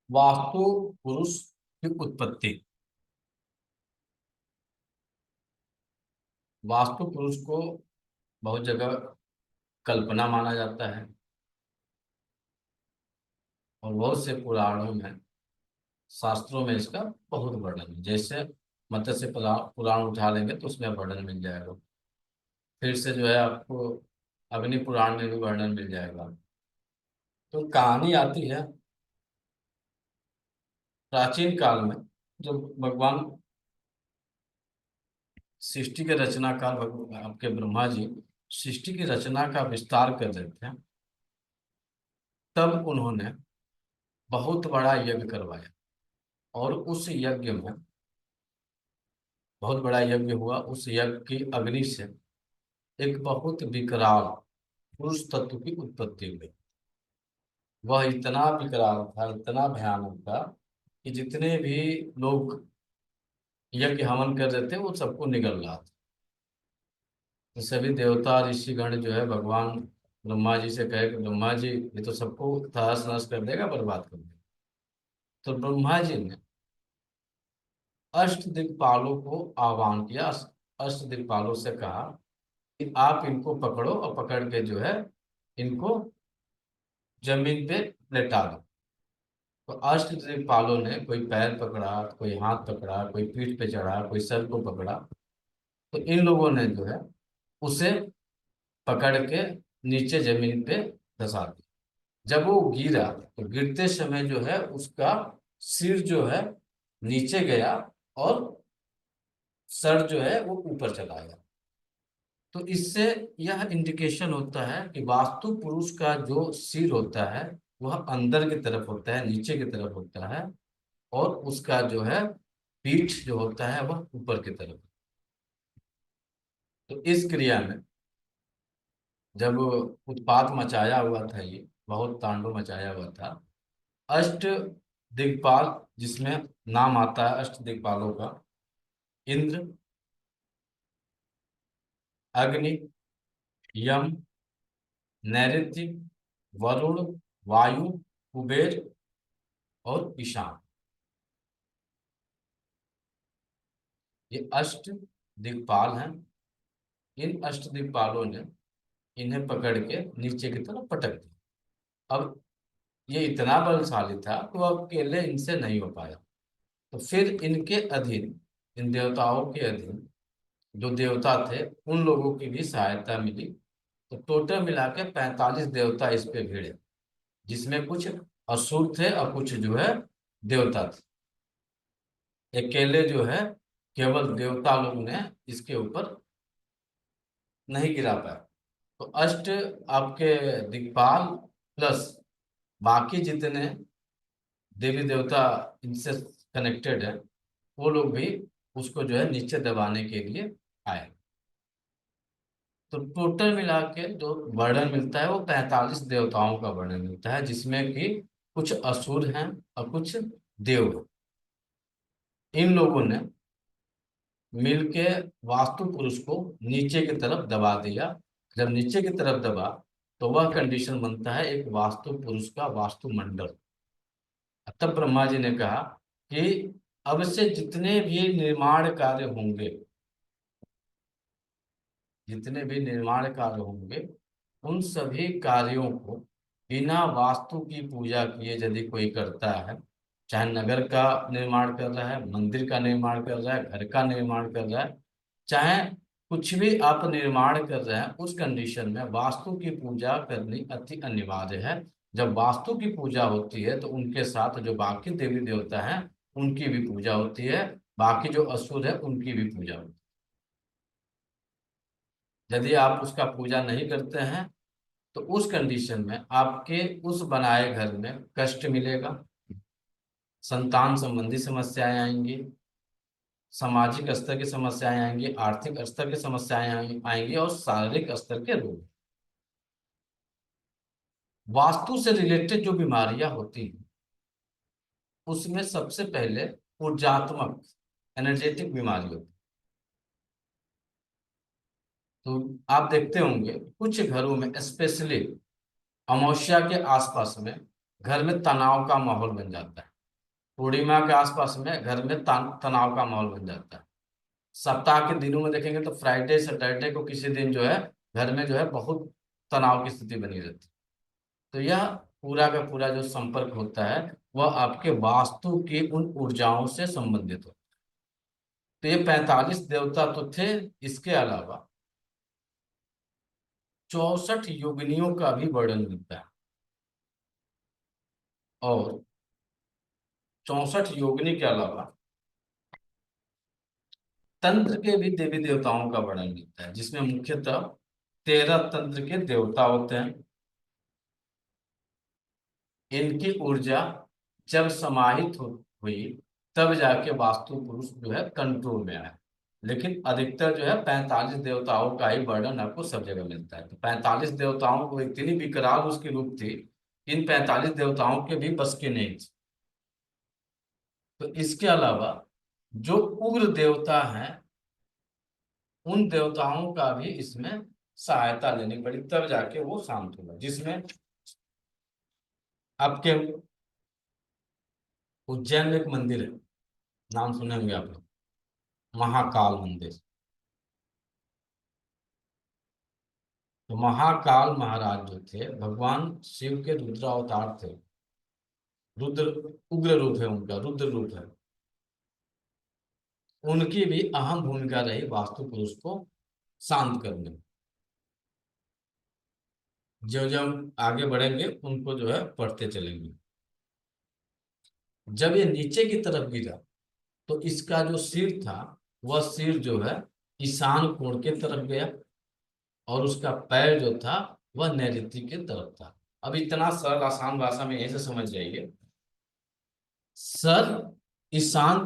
वास्तु पुरुष की उत्पत्ति। वास्तु पुरुष को बहुत जगह कल्पना माना जाता है और बहुत से पुराणों में, शास्त्रों में इसका बहुत वर्णन है। जैसे मत्स्य पुराण उठा लेंगे तो उसमें वर्णन मिल जाएगा। फिर से जो है आपको अग्नि पुराण में भी वर्णन मिल जाएगा। तो कहानी आती है प्राचीन काल में, जब भगवान सृष्टि के रचनाकार आपके ब्रह्मा जी सृष्टि की रचना का विस्तार कर रहे थे। तब उन्होंने बहुत बड़ा यज्ञ करवाया और उस यज्ञ में बहुत बड़ा यज्ञ हुआ। उस यज्ञ की अग्नि से एक बहुत विकराल पुरुष तत्व की उत्पत्ति हुई। वह इतना विकराल था, इतना भयानक था कि जितने भी लोग यज्ञ हवन कर रहे थे वो सबको निगल रहा था। तो सभी देवता ऋषिगण जो है भगवान ब्रह्मा जी से कहे कि ब्रह्मा जी ये तो सबको तहस नहस कर देगा, बर्बाद कर देगा। तो ब्रह्मा जी ने अष्ट दिक्पालों को आह्वान किया। अष्ट दिक्पालों से कहा कि आप इनको पकड़ो और पकड़ के जो है इनको जमीन पे लेटा दो। तो अष्ट दिक्पालों ने कोई पैर पकड़ा, कोई हाथ पकड़ा, कोई पीठ पे चढ़ा, कोई सर को पकड़ा। तो इन लोगों ने जो है उसे पकड़ के नीचे जमीन पे धंसा दिया। जब वो गिरा तो गिरते समय जो है उसका सिर जो है नीचे गया और सर जो है वो ऊपर चला गया। तो इससे यह इंडिकेशन होता है कि वास्तु पुरुष का जो सिर होता है वह अंदर की तरफ होता है, नीचे की तरफ होता है। और उसका जो है पीठ जो होता है वह ऊपर की तरफ। तो इस क्रिया में जब उत्पात मचाया हुआ था, ये बहुत तांडव मचाया हुआ था। अष्ट दिक्पाल, जिसमें नाम आता है अष्ट दिक्पालों का, इंद्र, अग्नि, यम, नैऋत्य, वरुण, वायु, कुबेर और ईशान, ये अष्ट दिक्पाल हैं। इन अष्ट दिक्पालों ने इन्हें पकड़ के नीचे की तरफ पटक दिया। अब ये इतना बलशाली था कि वो अकेले इनसे नहीं हो पाया। तो फिर इनके अधीन, इन देवताओं के अधीन जो देवता थे उन लोगों की भी सहायता मिली। तो टोटल मिला के 45 देवता इस पे भिड़े, जिसमें कुछ असुर थे और कुछ जो है देवता थे। अकेले जो है केवल देवता लोग ने इसके ऊपर नहीं गिरा पाया। तो अष्ट आपके दिक्पाल प्लस बाकी जितने देवी देवता इनसे कनेक्टेड है वो लोग भी उसको जो है नीचे दबाने के लिए आए। तो टोटल मिला के जो वर्णन मिलता है वो 45 देवताओं का वर्णन मिलता है, जिसमें कि कुछ असुर हैं और कुछ देव हैं। इन लोगों ने मिलके वास्तु पुरुष को नीचे की तरफ दबा दिया। जब नीचे की तरफ दबा तो वह कंडीशन बनता है एक वास्तु पुरुष का वास्तुमंडल। तब ब्रह्मा जी ने कहा कि अब से जितने भी निर्माण कार्य होंगे, जितने भी निर्माण कार्य होंगे उन सभी कार्यों को बिना वास्तु की पूजा किए यदि कोई करता है, चाहे नगर का निर्माण कर रहा है, मंदिर का निर्माण कर रहा है, घर का निर्माण कर रहा है, चाहे कुछ भी आप निर्माण कर रहे हैं, उस कंडीशन में वास्तु की पूजा करनी अति अनिवार्य है। जब वास्तु की पूजा होती है तो उनके साथ जो बाकी देवी देवता हैं उनकी भी पूजा होती है, बाकी जो असुर है उनकी भी पूजा होती है। यदि आप उसका पूजा नहीं करते हैं तो उस कंडीशन में आपके उस बनाए घर में कष्ट मिलेगा, संतान संबंधी समस्याएं आएंगी, सामाजिक स्तर की समस्याएं आएंगी, आर्थिक स्तर की समस्याएं आएंगी और शारीरिक स्तर के रोग। वास्तु से रिलेटेड जो बीमारियां होती हैं उसमें सबसे पहले ऊर्जात्मक एनर्जेटिक बीमारी होती है। तो आप देखते होंगे कुछ घरों में स्पेशली अमावस्या के आसपास में घर में तनाव का माहौल बन जाता है। पूर्णिमा के आसपास में घर में तनाव का माहौल बन जाता है। सप्ताह के दिनों में देखेंगे तो फ्राइडे सैटरडे को किसी दिन जो है घर में जो है बहुत तनाव की स्थिति बनी रहती है। तो यह पूरा का पूरा जो संपर्क होता है वह आपके वास्तु की उन ऊर्जाओं से संबंधित हो। तो ये 45 देवता तो थे। इसके अलावा 64 योगिनियों का भी वर्णन मिलता है। और 64 योगिनी के अलावा तंत्र के भी देवी देवताओं का वर्णन मिलता है, जिसमें मुख्यतः 13 तंत्र के देवता होते हैं। इनकी ऊर्जा जब समाहित हुई तब जाके वास्तु पुरुष जो है कंट्रोल में आया। लेकिन अधिकतर जो है 45 देवताओं का ही वर्णन आपको सब जगह मिलता है। तो 45 देवताओं को इतनी विकराल उसकी रूप थी, इन 45 देवताओं के भी बस की नहीं थी। तो इसके अलावा जो उग्र देवता हैं उन देवताओं का भी इसमें सहायता लेनी पड़ी, तब जाके वो शांत हुआ। जिसमें आपके उज्जैन में एक मंदिर है, नाम सुने होंगे आप लोग, महाकाल मंदिर। तो महाकाल महाराज जो थे भगवान शिव के रुद्र अवतार थे। रुद्र उग्र रूप है उनका, रुद्र रूप है। उनकी भी अहम भूमिका रही वास्तु पुरुष को शांत करने में। जो जो हम आगे बढ़ेंगे उनको जो है पढ़ते चलेंगे। जब ये नीचे की तरफ गिरा तो इसका जो सिर था वह सिर जो है ईशान कोण के तरफ गया, और उसका पैर जो था वह नैऋत्य की तरफ था। अब इतना सरल आसान भाषा में ऐसे समझ जाइए। सर ईशान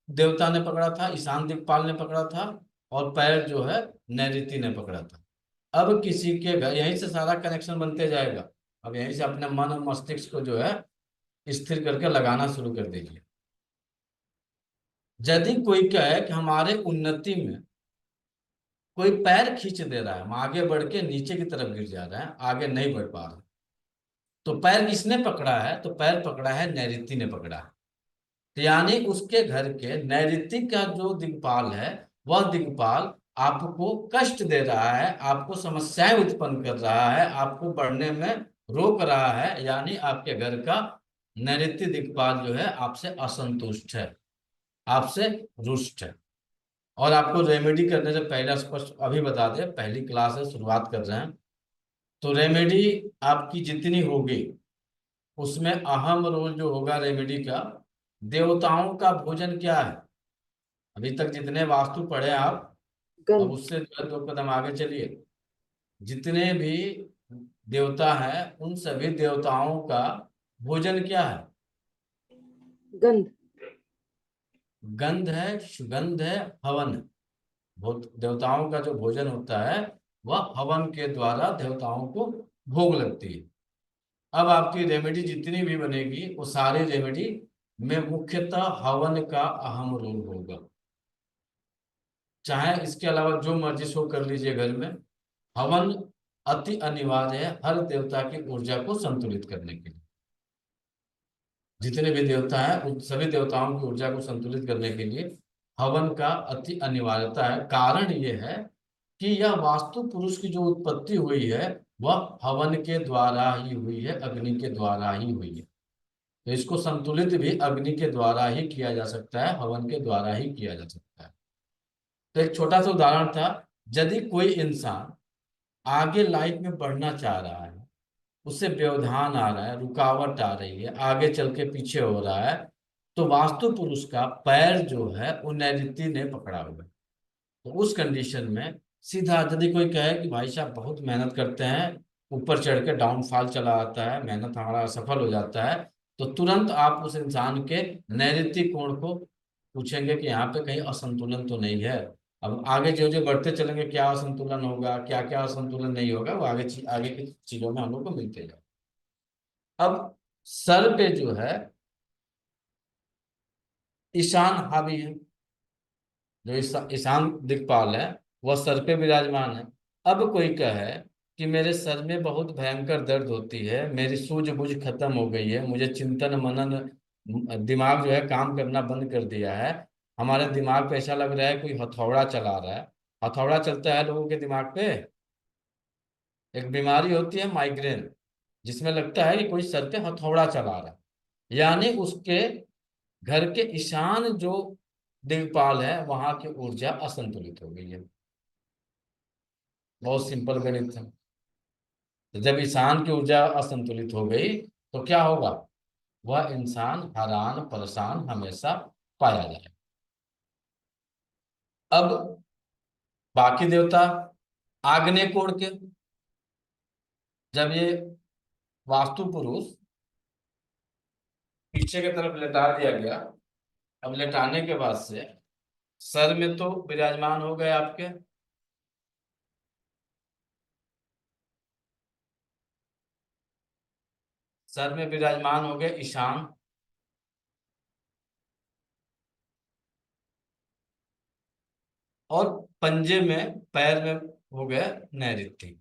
देवता ने पकड़ा था, ईशान दिक्पाल ने पकड़ा था, और पैर जो है नैऋति ने पकड़ा था। अब किसी के घर यहीं से सारा कनेक्शन बनते जाएगा। अब यहीं से अपने मन और मस्तिष्क को जो है स्थिर करके लगाना शुरू कर दीजिए। यदि कोई कहे कि हमारे उन्नति में कोई पैर खींच दे रहा है, हम आगे बढ़ के नीचे की तरफ गिर जा रहे हैं, आगे नहीं बढ़ पा रहे, तो पैर किसने पकड़ा है? तो पैर पकड़ा है नैऋति ने पकड़ा है। तो यानी उसके घर के नैऋति का जो दिक्पाल है वह दिक्पाल आपको कष्ट दे रहा है, आपको समस्याएं उत्पन्न कर रहा है, आपको बढ़ने में रोक रहा है। यानी आपके घर का नैऋत्य दिक्पाल जो है आपसे असंतुष्ट है, आपसे रुष्ट है। और आपको रेमेडी करने से पहले स्पष्ट अभी बता दें, पहली क्लास है, शुरुआत कर रहे हैं, तो रेमेडी आपकी जितनी होगी उसमें अहम रोल जो होगा रेमेडी का, देवताओं का भोजन क्या है। अभी तक जितने वास्तु पढ़े आप, अब गंध। उससे जो है 2 कदम आगे चलिए। जितने भी देवता हैं उन सभी देवताओं का भोजन क्या है? गंध। गंध है, सुगंध है, हवन है। देवताओं का जो भोजन होता है वह हवन के द्वारा देवताओं को भोग लगती है। अब आपकी रेमेडी जितनी भी बनेगी वो सारी रेमेडी में मुख्यतः हवन का अहम रोल होगा। चाहे इसके अलावा जो मर्जी शो कर लीजिए घर में, हवन अति अनिवार्य है हर देवता की ऊर्जा को संतुलित करने के लिए। जितने भी देवता हैं उन सभी देवताओं की ऊर्जा को संतुलित करने के लिए हवन का अति अनिवार्यता है। कारण ये है कि यह वास्तु पुरुष की जो उत्पत्ति हुई है वह हवन के द्वारा ही हुई है, अग्नि के द्वारा ही हुई है। तो इसको संतुलित भी अग्नि के द्वारा ही किया जा सकता है, हवन के द्वारा ही किया जा सकता है। तो एक छोटा सा उदाहरण था, यदि कोई इंसान आगे लाइफ में बढ़ना चाह रहा है, उससे व्यवधान आ रहा है, रुकावट आ रही है, आगे चल के पीछे हो रहा है, तो वास्तु पुरुष का पैर जो है वो नैऋति ने पकड़ा हुआ है। तो उस कंडीशन में सीधा यदि कोई कहे कि भाई साहब बहुत मेहनत करते हैं, ऊपर चढ़ के डाउनफॉल चला आता है, मेहनत हमारा असफल हो जाता है, तो तुरंत आप उस इंसान के नैऋत्य कोण को पूछेंगे कि यहाँ पे कहीं असंतुलन तो नहीं है। अब आगे जो जो बढ़ते चलेंगे क्या असंतुलन होगा, क्या क्या असंतुलन नहीं होगा, वो आगे की चीजों में हम लोग को मिलते जाए। अब सर पे जो है ईशान हावी है, जो ईशान दिक्पाल है वह सर पे विराजमान है। अब कोई कहे कि मेरे सर में बहुत भयंकर दर्द होती है, मेरी सूझबूझ खत्म हो गई है, मुझे चिंतन मनन दिमाग जो है काम करना बंद कर दिया है। हमारे दिमाग पे ऐसा लग रहा है कोई हथौड़ा चला रहा है। हथौड़ा चलता है लोगों के दिमाग पे। एक बीमारी होती है माइग्रेन, जिसमें लगता है कि कोई सर पे हथौड़ा चला रहा है। यानी उसके घर के ईशान जो दिक्पाल है वहां की ऊर्जा असंतुलित हो गई है। बहुत सिंपल गणित है। तो जब ईशान की ऊर्जा असंतुलित हो गई तो क्या होगा? वह इंसान हैरान परेशान हमेशा पाया जाए। अब बाकी देवता आग्नेय कोण के, जब ये वास्तु पुरुष पीछे की तरफ लेटा दिया गया, अब लेटाने के बाद से सर में तो विराजमान हो गए आपके, सर में विराजमान हो गए ईशान, और पंजे में पैर में हो गए नैऋत्य।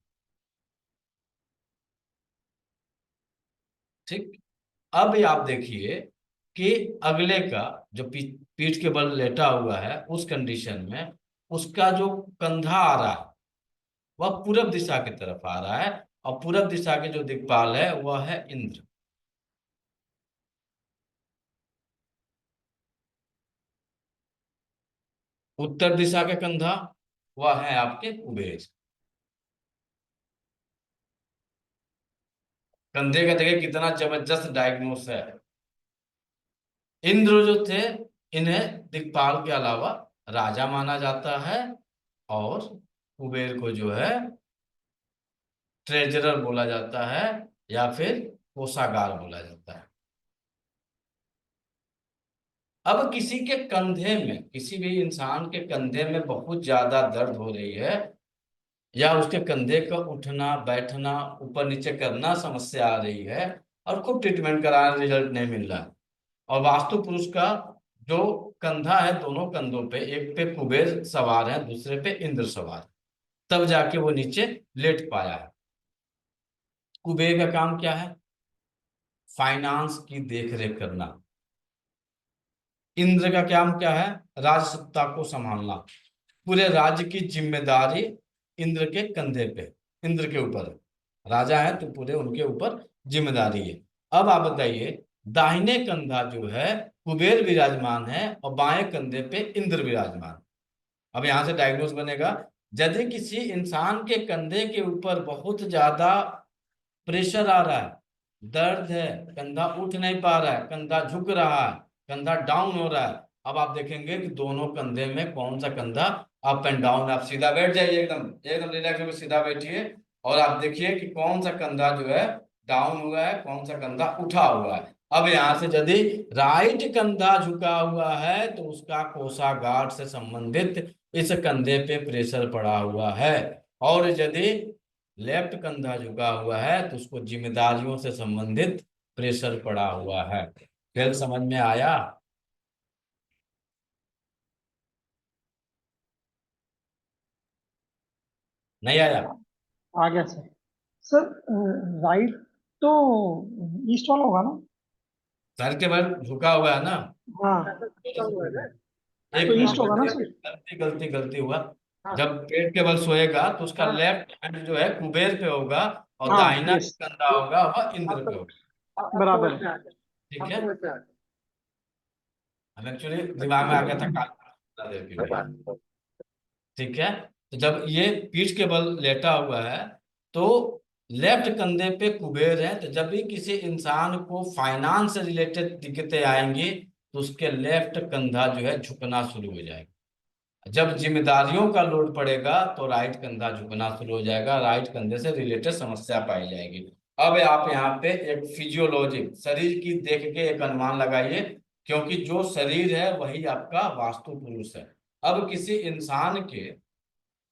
ठीक। अब ये आप देखिए कि अगले का जो पीठ के बल लेटा हुआ है उस कंडीशन में उसका जो कंधा आ रहा है वह पूरब दिशा की तरफ आ रहा है, और पूरब दिशा के जो दिक्पाल है वह है इंद्र। उत्तर दिशा के कंधा वह है आपके कुबेर। कंधे का देखिए कितना जबरदस्त डायग्नोस है। इंद्र जो थे, इन्हें दिक्पाल के अलावा राजा माना जाता है, और कुबेर को जो है ट्रेजरर बोला जाता है, या फिर कोषागार बोला जाता है। अब किसी के कंधे में, किसी भी इंसान के कंधे में बहुत ज्यादा दर्द हो रही है, या उसके कंधे का उठना बैठना ऊपर नीचे करना समस्या आ रही है, और खूब ट्रीटमेंट करा रिजल्ट नहीं मिल रहा, और वास्तु पुरुष का जो कंधा है, दोनों कंधों पे एक पे कुबेर सवार है, दूसरे पे इंद्र सवार, तब जाके वो नीचे लेट पाया है। कुबेर का काम क्या है? फाइनेंस की देखरेख करना। इंद्र का काम क्या है? राजसत्ता को संभालना। पूरे राज्य की जिम्मेदारी इंद्र के कंधे पे, इंद्र के ऊपर है। राजा है तो पूरे उनके ऊपर जिम्मेदारी है। अब आप बताइए, दाहिने कंधा जो है कुबेर विराजमान है, और बाएं कंधे पे इंद्र विराजमान। अब यहां से डायग्नोस बनेगा, यदि किसी इंसान के कंधे के ऊपर बहुत ज्यादा प्रेशर आ रहा है, दर्द है, कंधा उठ नहीं पा रहा है, कंधा झुक रहा है, कंधा डाउन हो रहा है, अब आप देखेंगे कि दोनों कंधे में कौन सा कंधा अप एंड डाउन। आप सीधा बैठ जाइए, एकदम एकदम रिलैक्स होकर सीधा बैठिए, और आप देखिए कि कौन सा कंधा जो है डाउन हुआ है, कौन सा कंधा उठा हुआ है। अब यहां से यदि राइट कंधा झुका हुआ है तो उसका कोषागार से संबंधित इस कंधे पे प्रेशर पड़ा हुआ है, और यदि लेफ्ट कंधा झुका हुआ है तो उसको जिम्मेदारियों से संबंधित प्रेशर पड़ा हुआ है। खेल समझ में आया? नहीं आया? आ गया सर। सर राइट तो ईस्ट वाला होगा ना? सर के बल झुका हुआ है ना। हाँ, एक तो मिनट, ईस्ट होगा ना गलती सर? गलती गलती गलती हुआ। जब पेट के बल सोएगा तो उसका लेफ्ट हैंड जो है कुबेर पे होगा, और हाँ, दाहिना यस, कंधा होगा वह इंद्र पे होगा। बराबर है। ठीक है। हम एक्चुअली दिमाग में आ गया था काल देव के लिए। ठीक है। तो जब ये पीठ के बल लेटा हुआ है तो लेफ्ट कंधे पे कुबेर है, तो जब भी किसी इंसान को फाइनेंस से रिलेटेड दिक्कतें आएंगी तो उसके लेफ्ट कंधा जो है झुकना शुरू हो जाएगा। जब जिम्मेदारियों का लोड पड़ेगा तो राइट कंधा झुकना शुरू हो जाएगा, राइट कंधे से रिलेटेड समस्या पाई जाएगी। अब आप यहाँ पे एक फिजियोलॉजी शरीर की देख के एक अनुमान लगाइए, क्योंकि जो शरीर है वही आपका वास्तु पुरुष है। अब किसी इंसान के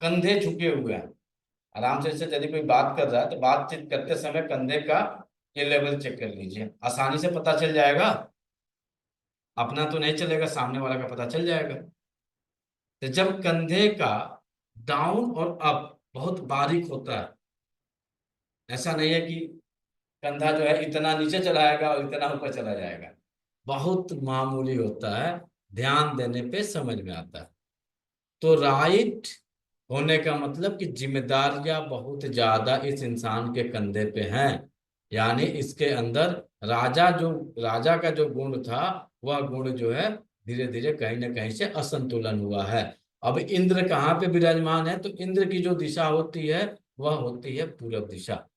कंधे झुके हुए हैं, आराम से यदि कोई बात कर रहा है तो बातचीत करते समय कंधे का ये लेवल चेक कर लीजिए, आसानी से पता चल जाएगा। अपना तो नहीं चलेगा, सामने वाला का पता चल जाएगा। तो जब कंधे का डाउन और अप बहुत बारीक होता है, ऐसा नहीं है कि कंधा जो है इतना नीचे चला जाएगा और इतना ऊपर चला जाएगा। बहुत मामूली होता है, ध्यान देने पे समझ में आता है। तो राइट होने का मतलब कि जिम्मेदारियां बहुत ज्यादा इस इंसान के कंधे पे हैं। यानी इसके अंदर राजा का जो गुण था, वह गुण जो है धीरे धीरे कहीं ना कहीं से असंतुलन हुआ है। अब इंद्र कहाँ पे विराजमान है? तो इंद्र की जो दिशा होती है वह होती है पूरब दिशा।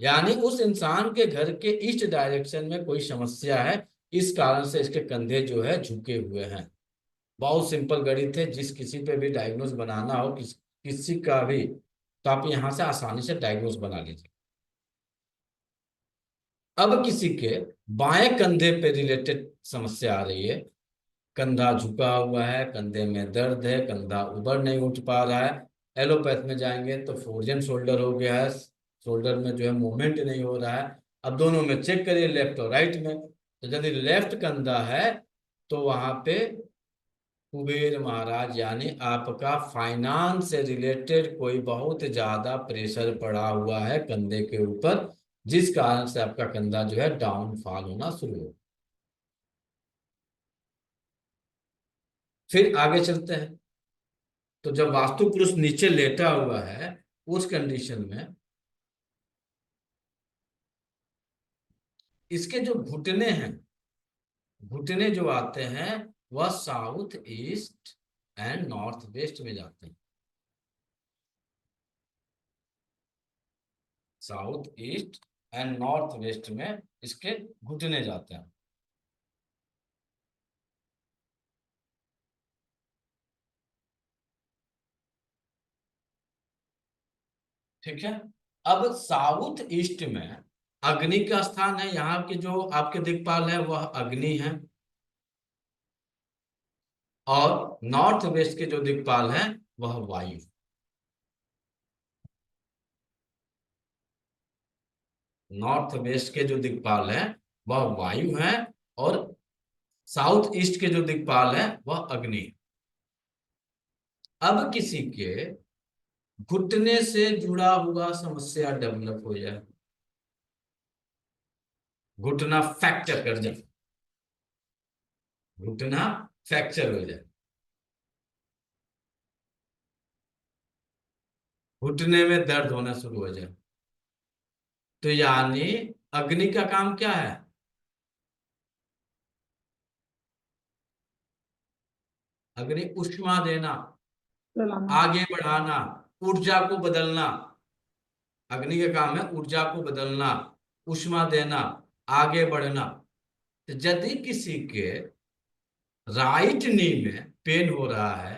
यानी उस इंसान के घर के ईस्ट डायरेक्शन में कोई समस्या है, इस कारण से इसके कंधे जो है झुके हुए हैं। बहुत सिंपल गणित है, जिस किसी पे भी डायग्नोस बनाना हो, किसी का भी, तो आप यहां से आसानी से डायग्नोस बना लीजिए। अब किसी के बाएं कंधे पे रिलेटेड समस्या आ रही है, कंधा झुका हुआ है, कंधे में दर्द है, कंधा ऊपर नहीं उठ पा रहा है। एलोपैथ में जाएंगे तो फ्रोजन शोल्डर हो गया है, शोल्डर में जो है मूवमेंट नहीं हो रहा है। अब दोनों में चेक करिए, लेफ्ट और राइट में। तो यदि लेफ्ट कंधा है तो वहां पे कुबेर महाराज यानी आपका फाइनेंस से रिलेटेड कोई बहुत ज्यादा प्रेशर पड़ा हुआ है कंधे के ऊपर, जिस कारण से आपका कंधा जो है डाउनफॉल होना शुरू हो। फिर आगे चलते हैं। तो जब वास्तु पुरुष नीचे लेटा हुआ है, उस कंडीशन में इसके जो घुटने हैं, घुटने जो आते हैं वह south east and north west में जाते हैं। South east and north west में इसके घुटने जाते हैं। ठीक है। अब साउथ ईस्ट में अग्नि का स्थान है, यहाँ के जो आपके दिक्पाल है वह अग्नि है। और नॉर्थ वेस्ट के जो दिक्पाल है वह वायु। नॉर्थ वेस्ट के जो दिक्पाल है वह वायु है, और साउथ ईस्ट के जो दिक्पाल है वह अग्नि। अब किसी के घुटने से जुड़ा हुआ समस्या डेवलप हो जाए, घुटना फ्रैक्चर कर जाए, घुटना फ्रैक्चर हो जाए, घुटने में दर्द होना शुरू हो जाए, तो यानी अग्नि का काम क्या है? अग्नि ऊष्मा देना, चलाना। आगे बढ़ाना, ऊर्जा को बदलना। अग्नि का काम है ऊर्जा को बदलना, ऊष्मा देना, आगे बढ़ना। तो यदि किसी के राइट नी में पेन हो रहा है,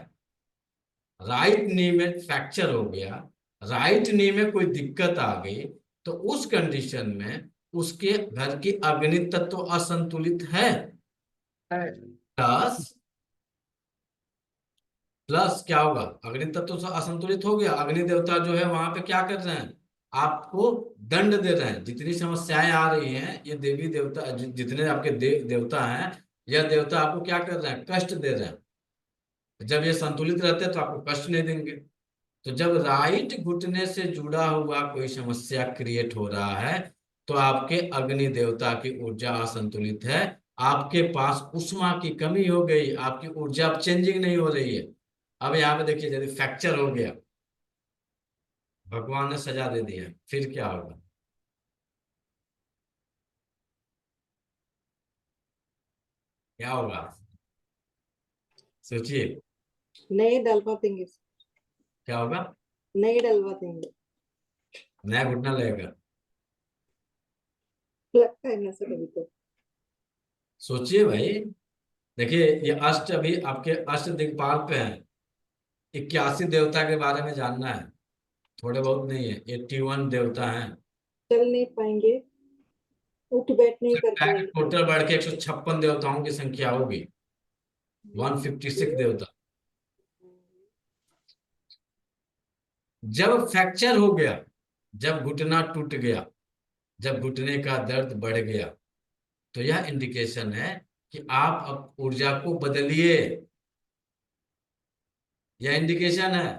राइट नी में फ्रैक्चर हो गया, राइट नी में कोई दिक्कत आ गई, तो उस कंडीशन में उसके घर की अग्नि तत्व असंतुलित है। प्लस प्लस क्या होगा? अग्नि तत्व से असंतुलित हो गया, अग्नि देवता जो है वहां पे क्या कर रहे हैं? आपको दंड दे रहे हैं। जितनी समस्याएं आ रही हैं, ये देवी देवता जितने आपके देवता हैं, यह देवता आपको क्या कर रहे हैं? कष्ट दे रहे हैं। जब ये संतुलित रहते हैं तो आपको कष्ट नहीं देंगे। तो जब राइट घुटने से जुड़ा हुआ कोई समस्या क्रिएट हो रहा है, तो आपके अग्नि देवता की ऊर्जा असंतुलित है, आपके पास उष्मा की कमी हो गई, आपकी ऊर्जा अब चेंजिंग नहीं हो रही है। अब यहाँ पे देखिए, यदि फ्रैक्चर हो गया, भगवान ने सजा दे दिया, फिर क्या होगा? क्या होगा? सोचिए। नहीं डाल पातेंगे। क्या होगा? नहीं डलवा देंगे। नया घुटना लगेगा। लगता है ना सर अभी तो। सोचिए भाई। देखिए, ये अष्ट अभी आपके अष्ट दिक्पाल पे हैं। 81 देवता के बारे में जानना है, थोड़े बहुत नहीं है, 81 देवता हैं। चल नहीं पाएंगे, उठ बैठ नहीं कर पाएंगे। टोटल बढ़ के 156 देवताओं की संख्या होगी, 156 देवता। जब फ्रैक्चर हो गया, जब घुटना टूट गया, जब घुटने का दर्द बढ़ गया, तो यह इंडिकेशन है कि आप अब ऊर्जा को बदलिए। यह इंडिकेशन है।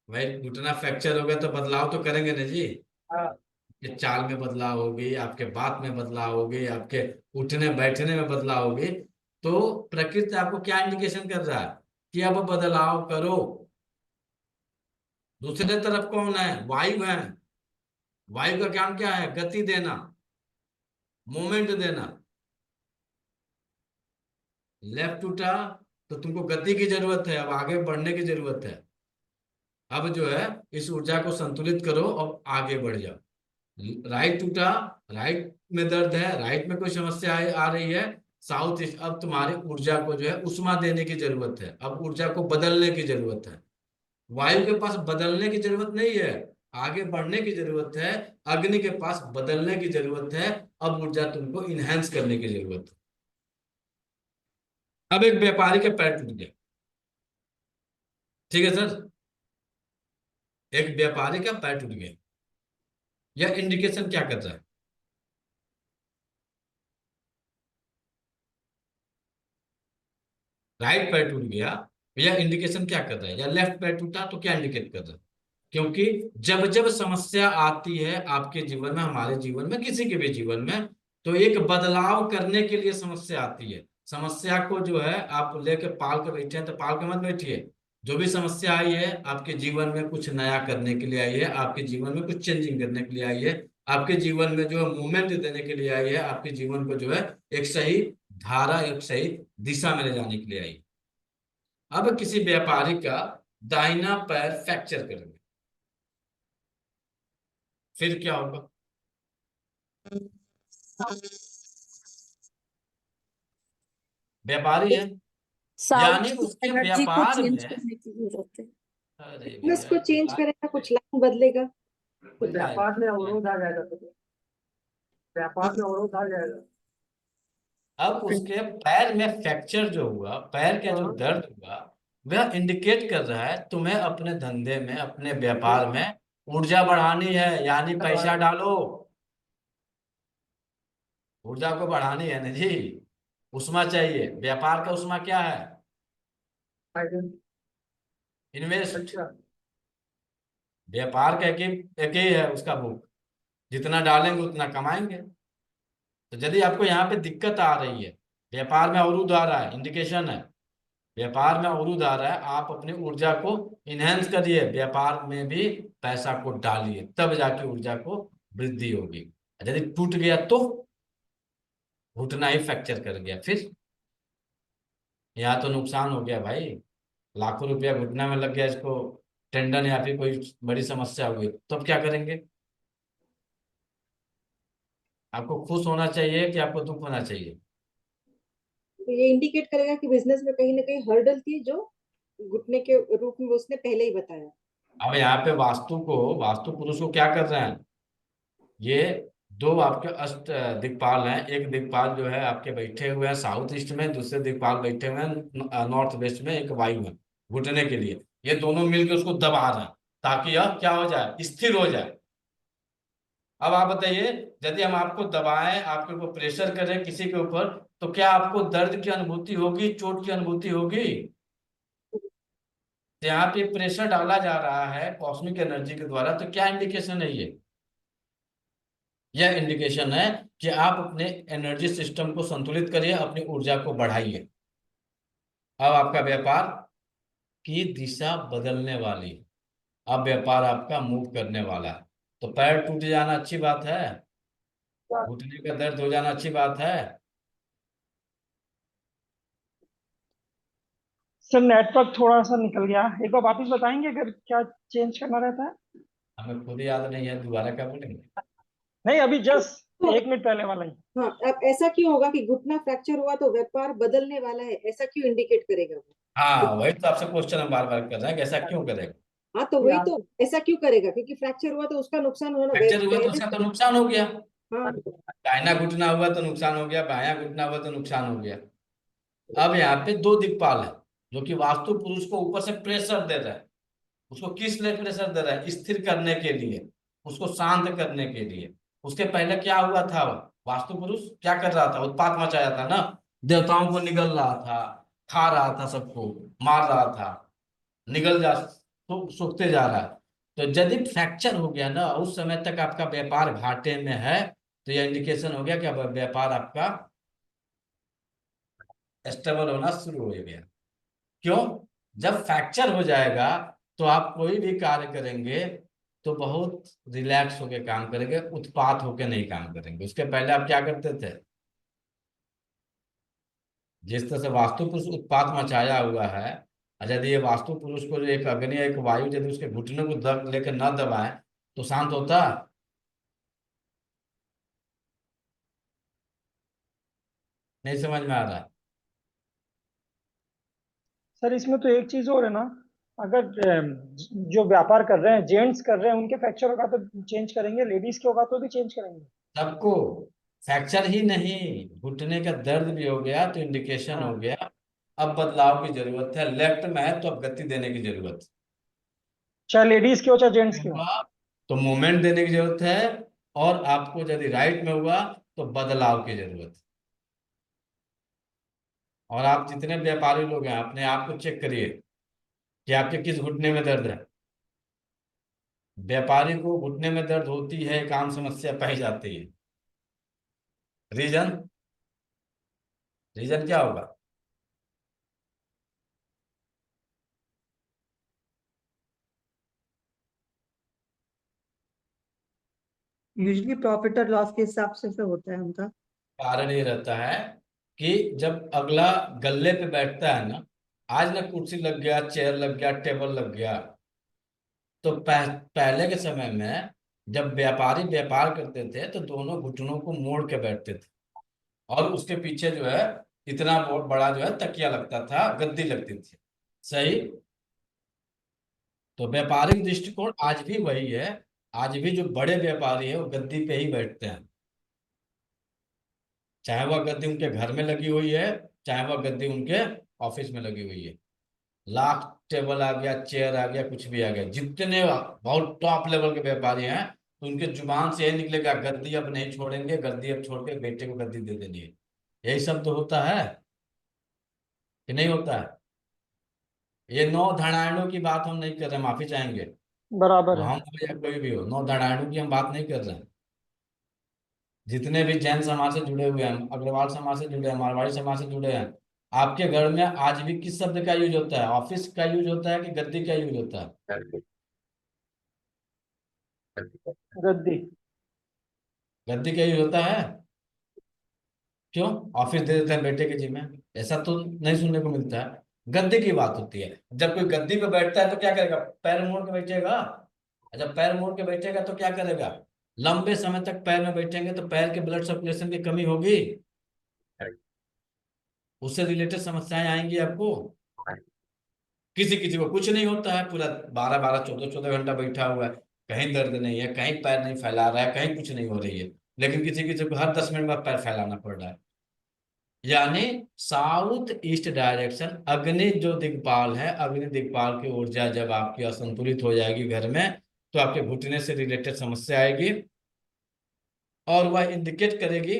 भाई घुटना फ्रैक्चर हो गया तो बदलाव तो करेंगे ना जी। आपके चाल में बदलाव होगी, आपके बात में बदलाव होगी, आपके उठने बैठने में बदलाव होगी, तो प्रकृति आपको क्या इंडिकेशन कर रहा है कि अब बदलाव करो। दूसरे तरफ कौन है? वायु है। वायु का काम क्या है? गति देना, मोमेंट देना। लेफ्ट टूटा तो तुमको गति की जरूरत है, अब आगे बढ़ने की जरूरत है। अब जो है इस ऊर्जा को संतुलित करो और आगे बढ़ जाओ। राइट टूटा, राइट में दर्द है, राइट में कोई समस्या आ रही है, साउथ ईस्ट, अब तुम्हारी ऊर्जा को जो है उष्मा देने की जरूरत है, अब ऊर्जा को बदलने की जरूरत है। वायु के पास बदलने की जरूरत नहीं है, आगे बढ़ने की जरूरत है। अग्नि के पास बदलने की जरूरत है, अब ऊर्जा तुमको इनहेंस करने की जरूरत है। अब एक व्यापारी का पैर टूट गया, ठीक है सर, एक व्यापारी का पैर टूट गया, यह इंडिकेशन क्या कर रहा है? राइट पैर टूट गया, यह इंडिकेशन क्या कर रहा है? या लेफ्ट पैर टूटा तो क्या इंडिकेट कर रहा है? क्योंकि जब जब समस्या आती है आपके जीवन में, हमारे जीवन में, किसी के भी जीवन में, तो एक बदलाव करने के लिए समस्या आती है। समस्या को जो है आप लेके पाल के बैठे हैं तो पाल के मत बैठिए। जो भी समस्या आई है आपके जीवन में कुछ नया करने के लिए आई है, आपके जीवन में कुछ चेंजिंग करने के लिए आई है, आपके जीवन में जो है मूवमेंट देने के लिए आई है, आपके जीवन को जो है एक सही धारा, एक सही दिशा में ले जाने के लिए आई। अब किसी व्यापारी का दाहिना पैर फ्रैक्चर करेंगे, फिर क्या होगा? व्यापारी है, यानी साउथ उसके एनर्जी को व्यापार चेंज में, करने की जरूरत है। अरे फिटनेस भैया को चेंज करेगा, कुछ लाइन बदलेगा। व्यापार में अवरोध आ जाएगा, तो व्यापार में अवरोध आ जाएगा। अब उसके पैर में फ्रैक्चर जो हुआ, पैर का जो दर्द हुआ, वह इंडिकेट कर रहा है तुम्हें अपने धंधे में, अपने व्यापार में ऊर्जा बढ़ानी है, यानी पैसा डालो। ऊर्जा को बढ़ानी है ना जी, उष्मा चाहिए। व्यापार का उष्मा क्या है? इन्वेस्ट। अच्छा, व्यापार का एक ही है उसका भूख, जितना डालेंगे उतना कमाएंगे। तो यदि आपको यहाँ पे दिक्कत आ रही है, व्यापार में अवरुद्ध आ रहा है, इंडिकेशन है व्यापार में अवरुद्ध आ रहा है, आप अपनी ऊर्जा को इनहेंस करिए, व्यापार में भी पैसा को डालिए, तब जाके ऊर्जा को वृद्धि होगी। यदि टूट गया तो घुटना ही फ्रैक्चर कर गया, फिर यहाँ तो नुकसान हो गया भाई, लाखों रुपया घुटना में लग गया, इसको टेंडन या फिर कोई बड़ी समस्या हुई, तो अब क्या करेंगे? आपको खुश होना चाहिए कि आपको दुख होना चाहिए? तो ये इंडिकेट करेगा कि बिजनेस में कहीं ना कहीं हर्डल थी, जो घुटने के रूप में उसने पहले ही बताया। अब यहाँ पे वास्तु पुरुष को क्या कर रहे हैं? ये दो आपके अष्ट दिक्पाल हैं, एक दिक्पाल जो है आपके बैठे हुए हैं साउथ ईस्ट में, दूसरे दिक्पाल बैठे हुए हैं नॉर्थ वेस्ट में, एक वायु में, घुटने के लिए। ये दोनों मिलकर उसको दबा रहे हैं ताकि यह क्या हो जाए? स्थिर हो जाए। अब आप बताइए, यदि हम आपको दबाएं, आपके ऊपर प्रेशर करें किसी के ऊपर, तो क्या आपको दर्द की अनुभूति होगी, चोट की अनुभूति होगी? यहाँ पे प्रेशर डाला जा रहा है कॉस्मिक एनर्जी के द्वारा, तो क्या इंडिकेशन है ये? यह इंडिकेशन है कि आप अपने एनर्जी सिस्टम को संतुलित करिए, अपनी ऊर्जा को बढ़ाइए। अब आपका व्यापार की दिशा बदलने वाली है, अब व्यापार आपका मूव करने वाला है। तो पैर टूट जाना अच्छी बात है, घुटने का दर्द हो जाना अच्छी बात है। सर नेटवर्क थोड़ा सा निकल गया, एक बार वापस बताएंगे अगर क्या चेंज करना रहता है? हमें खुद याद नहीं है, दोबारा क्या बोलेंगे? नहीं, अभी जस्ट 1 मिनट पहले वाला ही। हाँ, अब ऐसा क्यों होगा कि घुटना फ्रैक्चर हुआ तो व्यापार बदलने वाला है, ऐसा क्यों इंडिकेट करेगा वो? हाँ, वही तो आपसे क्वेश्चन हम बार बार कर रहे हैं कि ऐसा क्यों करेगा? हाँ, तो वही तो, ऐसा क्यों करेगा? क्योंकि फ्रैक्चर हुआ तो उसका नुकसान होना फ्रैक्चर हुआ तो पहले उसका तो से। नुकसान हो गया। हाँ, दाहिना घुटना हुआ तो नुकसान हो गया, बायां घुटना हुआ तो नुकसान हो गया। अब यहाँ पे दो दिक्पाल है जो कि वास्तु पुरुष को ऊपर से प्रेशर दे रहा है। उसको किस लिए प्रेशर दे रहा है? स्थिर करने के लिए, उसको शांत करने के लिए। उसके पहले क्या हुआ था? वास्तु पुरुष क्या कर रहा था? उत्पात मचाया था ना, देवताओं को निगल रहा था, खा रहा था, सबको मार रहा था, निगल जा सूखते जा रहा है। तो यदि फ्रैक्चर हो गया ना, उस समय तक आपका व्यापार घाटे में है, तो यह इंडिकेशन हो गया कि अब व्यापार आपका स्टेबल होना शुरू हो गया। क्यों? जब फ्रैक्चर हो जाएगा तो आप कोई भी कार्य करेंगे तो बहुत रिलैक्स होकर काम करेंगे, उत्पात होकर नहीं काम करेंगे। उसके पहले आप क्या करते थे? जिस तरह से वास्तु पुरुष उत्पात मचाया हुआ है, और यदि ये वास्तु पुरुष को जो एक अग्नि एक वायु यदि उसके घुटनों को दब लेकर न दबाए तो शांत होता? नहीं समझ में आ रहा? सर इसमें तो एक चीज और है ना, अगर जो व्यापार कर रहे हैं जेंट्स कर रहे हैं उनके फ्रैक्चर होगा तो चेंज करेंगे, लेडीज के होगा तो भी चेंज करेंगे। सबको। फ्रैक्चर ही नहीं, घुटने का दर्द भी हो गया तो इंडिकेशन हो हाँ, गया अब बदलाव की जरूरत है। लेफ्ट में है तो अब गति देने की जरूरत चाहे लेडीज के हो चाहे जेंट्स है। के हो। हुआ तो मूवमेंट देने की जरूरत है। और आपको यदि राइट में हुआ तो बदलाव की जरूरत है। और आप जितने व्यापारी लोग हैं अपने आप को चेक करिए कि आपके किस घुटने में दर्द है। व्यापारी को घुटने में दर्द होती है, एक आम समस्या पाई जाती है। रीजन? रीजन क्या होगा? यूजली प्रॉफिट और लॉस के हिसाब से सब होता है उनका। कारण ये रहता है कि जब अगला गल्ले पे बैठता है ना, आज ना कुर्सी लग गया, चेयर लग गया, टेबल लग गया, तो पहले के समय में जब व्यापारी व्यापार करते थे तो दोनों घुटनों को मोड़ के बैठते थे, और उसके पीछे जो है इतना बहुत बड़ा जो है तकिया लगता था, गद्दी लगती थी। सही? तो व्यापारिक दृष्टिकोण आज भी वही है। आज भी जो बड़े व्यापारी है वो गद्दी पे ही बैठते हैं, चाहे वह गद्दी उनके घर में लगी हुई है, चाहे वह गद्दी उनके ऑफिस में लगी हुई है। लाख टेबल आ गया, चेयर आ गया, कुछ भी आ गया, जितने बहुत टॉप लेवल के व्यापारी हैं तो उनके जुबान से यही निकलेगा, गद्दी अब नहीं छोड़ेंगे, गद्दी अब छोड़ के बेटे को गद्दी दे देनी है। यही सब तो होता है कि नहीं होता है? ये नौ धड़ायणों की बात हम नहीं कर रहे, माफी चाहेंगे। बराबर वो है। हम हो या कोई भी हो, नौ धड़ायणों की हम बात नहीं कर रहे हैं। जितने भी जैन समाज से जुड़े हुए हैं, अग्रवाल समाज से जुड़े हैं, मारवाड़ी समाज से जुड़े हैं, आपके घर में आज भी किस शब्द का यूज होता है? ऑफिस का यूज होता है कि गद्दी का यूज होता है? गद्दी। गद्दी का यूज होता है। क्यों? ऑफिस दे देते हैं बेटे के जिम्मे, ऐसा तो नहीं सुनने को मिलता है। गद्दी की बात होती है। जब कोई गद्दी पे बैठता है तो क्या करेगा? पैर मोड़ के बैठेगा। जब पैर मोड़ के बैठेगा तो क्या करेगा? लंबे समय तक पैर में बैठेंगे तो पैर के ब्लड सर्कुलेशन की कमी होगी, उससे रिलेटेड समस्याएं आएंगी आपको। किसी किसी को कुछ नहीं होता है, पूरा 12 12 14 14 घंटा बैठा हुआ है, कहीं दर्द नहीं है, कहीं पैर नहीं फैला रहा है, कहीं कुछ नहीं हो रही है। लेकिन किसी किसी को हर 10 मिनट बाद पैर फैलाना पड़ रहा है। यानी साउथ ईस्ट डायरेक्शन, अग्नि जो दिक्पाल है, अग्नि दिक्पाल की ऊर्जा जब आपकी असंतुलित हो जाएगी घर में, तो आपके घुटने से रिलेटेड समस्या आएगी। और वह इंडिकेट करेगी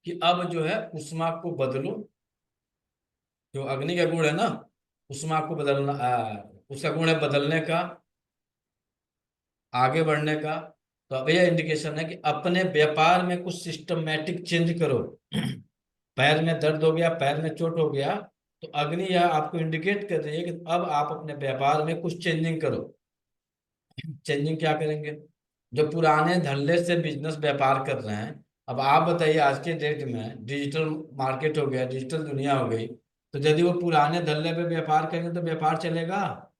कि अब जो है उष्मा को बदलो। जो अग्नि का गुण है ना, उष्मा को बदलना, उसका गुण है बदलने का, आगे बढ़ने का। तो अब यह इंडिकेशन है कि अपने व्यापार में कुछ सिस्टमैटिक चेंज करो। पैर में दर्द हो गया, पैर में चोट हो गया, तो अग्नि यह आपको इंडिकेट कर रही है कि अब आप अपने व्यापार में कुछ चेंजिंग करो। चेंजिंग क्या करेंगे? जो पुराने धल्ले से बिजनेस व्यापार कर रहे हैं, अब आप बताइए, आज के डेट में डिजिटल मार्केट हो गया, डिजिटल दुनिया हो गई, तो यदि वो पुराने धल्ले पे व्यापार करेंगे तो व्यापार चलेगा?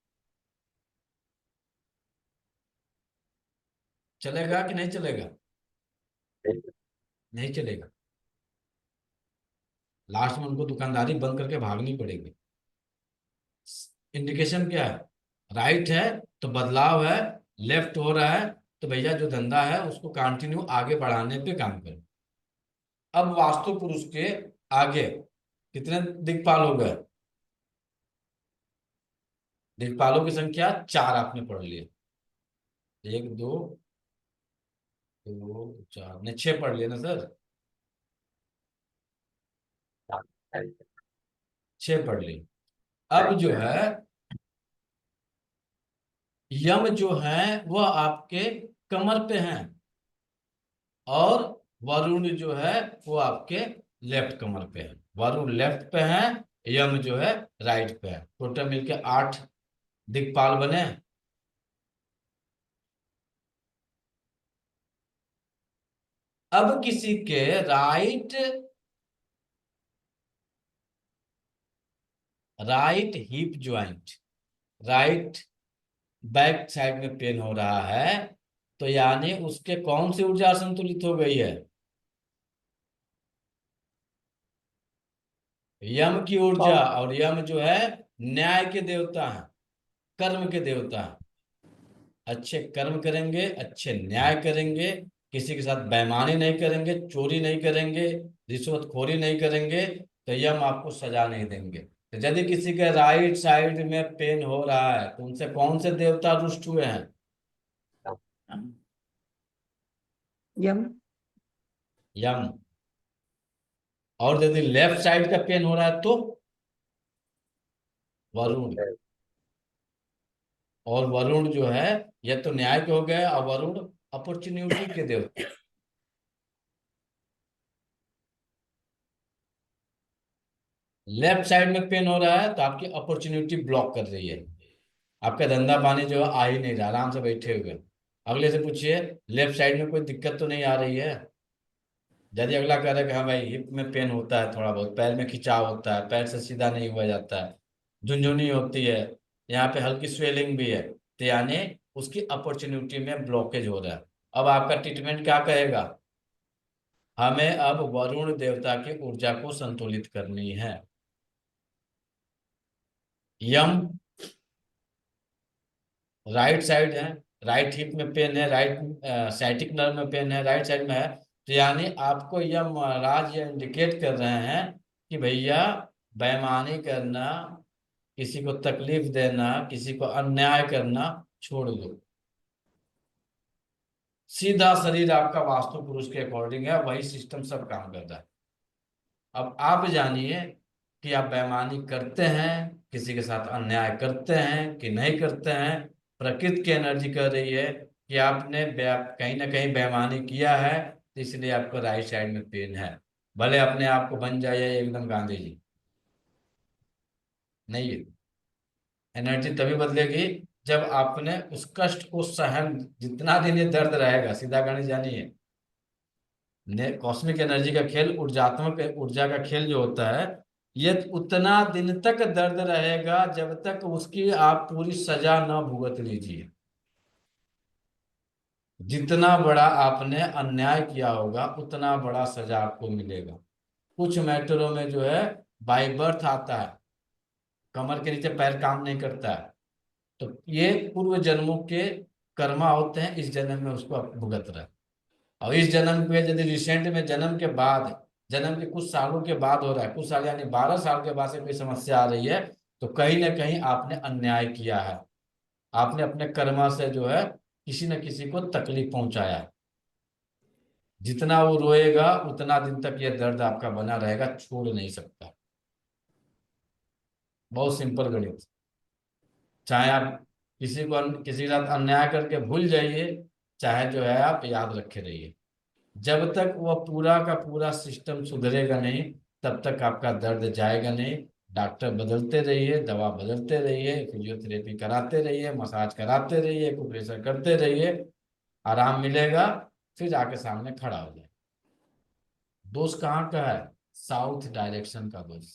चलेगा कि नहीं चलेगा? नहीं चलेगा। लास्ट में उनको दुकानदारी बंद करके भागनी पड़ेगी। इंडिकेशन क्या है? राइट है तो बदलाव है, लेफ्ट हो रहा है तो भैया जो धंधा है उसको कंटिन्यू आगे बढ़ाने पे काम करो। अब वास्तु पुरुष के आगे कितने दिक्पाल हो गए? दिक्पालों की संख्या 4 आपने पढ़ लिया। एक, दो, दो, चार ने 6 पढ़ लिया ना सर? 6 पढ़ ली। अब जो है यम जो है वह आपके कमर पे हैं, और वरुण जो है वो आपके लेफ्ट कमर पे है। वरुण लेफ्ट पे है, यम जो है राइट पे है। टोटल मिलके 8 दिक्पाल बने। अब किसी के right hip joint, right back side में पेन हो रहा है, तो यानी उसके कौन सी ऊर्जा असंतुलित हो गई है? यम की ऊर्जा। पावर। और यम जो है न्याय के देवता है, कर्म के देवता है। अच्छे कर्म करेंगे, अच्छे न्याय करेंगे, किसी के साथ बेईमानी नहीं करेंगे, चोरी नहीं करेंगे, रिश्वतखोरी नहीं करेंगे, तो यम आपको सजा नहीं देंगे। तो यदि किसी के राइट साइड में पेन हो रहा है तो उनसे कौन से देवता रुष्ट हुए हैं? यम। यम। और यदि लेफ्ट साइड का पेन हो रहा है तो वरुण। और वरुण जो है, यह तो न्याय के हो गए, और वरुण अपॉर्चुनिटी के देवता। लेफ्ट साइड में पेन हो रहा है तो आपकी अपॉर्चुनिटी ब्लॉक कर रही है, आपका धंधा पानी जो है आ ही नहीं रहा, आराम से बैठे हुए। अगले से पूछिए लेफ्ट साइड में कोई दिक्कत तो नहीं आ रही है? यदि अगला कह रहा है कि हाँ भाई हिप में पेन होता है, थोड़ा बहुत पैर में खिंचाव होता है, पैर से सीधा नहीं हुआ जाता है, झुनझुनी होती है, यहाँ पे हल्की स्वेलिंग भी है, तो यानी उसकी अपॉर्चुनिटी में ब्लॉकेज हो रहा है। अब आपका ट्रीटमेंट क्या कहेगा? हमें अब वरुण देवता की ऊर्जा को संतुलित करनी है। यम राइट साइड है, राइट हिप में पेन है, राइट साइटिक नर्व में पेन है, राइट साइड में है, तो यानी आपको यह महाराज ये इंडिकेट कर रहे हैं कि भैया बेईमानी करना, किसी को तकलीफ देना, किसी को अन्याय करना छोड़ दो। सीधा शरीर आपका वास्तु पुरुष के अकॉर्डिंग है, वही सिस्टम सब काम करता है। अब आप जानिए कि आप बेईमानी करते हैं, किसी के साथ अन्याय करते हैं कि नहीं करते हैं। प्रकृति की एनर्जी कर रही है कि आपने कहीं ना कहीं बेईमानी किया है, तो इसलिए आपको राइट साइड में पेन है। भले अपने आप को बन जाइए एकदम गांधी जी, नहीं है। एनर्जी तभी बदलेगी जब आपने उस कष्ट को सहन, जितना दिन ये दर्द रहेगा, सीधा गणित जानिए, ने कॉस्मिक एनर्जी का खेल, ऊर्जात्मक ऊर्जा का खेल जो होता है, ये उतना दिन तक दर्द रहेगा जब तक उसकी आप पूरी सजा न भुगत लीजिए। जितना बड़ा आपने अन्याय किया होगा उतना बड़ा सजा आपको मिलेगा। कुछ मैटरों में जो है बाय बर्थ आता है, कमर के नीचे पैर काम नहीं करता है, तो ये पूर्व जन्मों के कर्मा होते हैं, इस जन्म में उसको आप भुगत रहे हैं। और इस जन्म पे यदि रिसेंट में जन्म के बाद, जन्म के कुछ सालों के बाद हो रहा है, कुछ साल यानी 12 साल के बाद से कोई समस्या आ रही है, तो कहीं ना कहीं आपने अन्याय किया है, आपने अपने कर्मा से जो है किसी न किसी को तकलीफ पहुंचाया है। जितना वो रोएगा उतना दिन तक यह दर्द आपका बना रहेगा, छोड़ नहीं सकता। बहुत सिंपल गणित। चाहे आप किसी के साथ अन्याय करके भूल जाइए, चाहे जो है आप याद रखे रहिए, जब तक वह पूरा का पूरा सिस्टम सुधरेगा नहीं तब तक आपका दर्द जाएगा नहीं। डॉक्टर बदलते रहिए, दवा बदलते रहिए, फिजियोथेरेपी कराते रहिए, मसाज कराते रहिए, एक्यूप्रेशर करते रहिए, आराम मिलेगा, फिर जाके सामने खड़ा हो जाए। दोष कहाँ का है? साउथ डायरेक्शन का दोष।